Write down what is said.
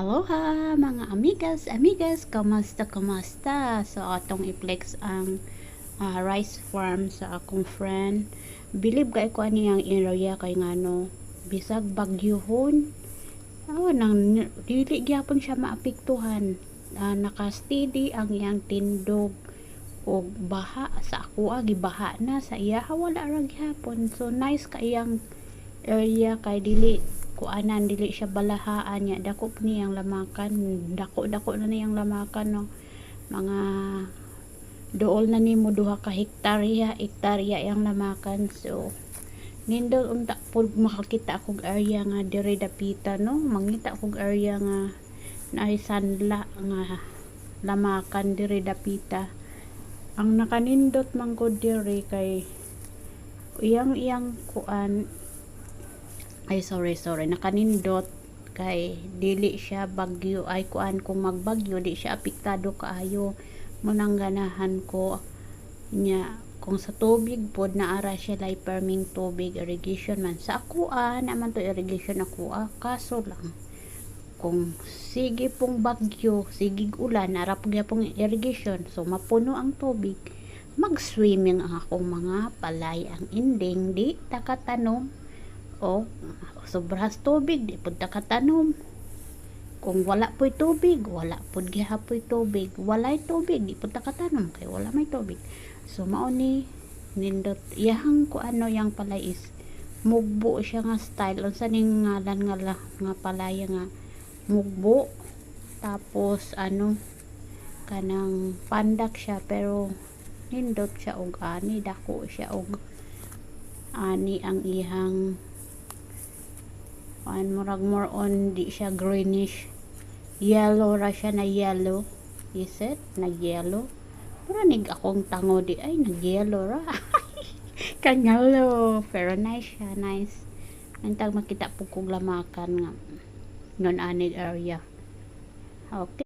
Aloha mga amigas, kamusta? So atong i-flex ang rice farm sa akong friend. Believe kay ko ani ang area kay ngano bisag bagyohon. Nang dili gyapon siya maapektuhan. Naka-steady ang iyang tindog og baha sa ako gibaha na sa iya wala ra gyapon. So nice ka iyang area kay dili kuanan dili siya balahaan nya dako niyang lamakan dako na niyang lamakan no mga dool na nimo 2 ka hektarya yang lamakan. So nindot unta pud makakita akong area nga dire dapita no mangita akong area nga naay sanla nga lamakan dire dapita. Ang nakanindot man ko dire kay iyang kuan sorry nakanindot kay dili siya bagyo ay kuan kung magbagyo di siya apektado kaayo mo nang ganahan ko nya kung sa tubig pod naara siya lay farming tubig irrigation man sa akuha naman to irrigation akuha kaso lang kung sige pong bagyo sige ulan ara pong irrigation so mapuno ang tubig mag-swimming ang akong mga palay ang ending di takatanom o sobras tubig di pud takatanom kung wala po'y tubig wala pud gihapoy tubig walay tubig di pud takatanom kay wala may tubig. So mao ni nindot iyang kuano yang palay is mugbo siya nga style unsa ning ngalan nga palaya nga mugbo tapos kanang pandak siya pero nindot siya og ani dako siya og ani ang ihang murag more on di siya greenish yellow ra siya na yellow is it nag yellow pero nig akong tango di ay nag yellow ra kanyalo pero nice siya nice antag makita po kong lamakan nga non anid area. Okay.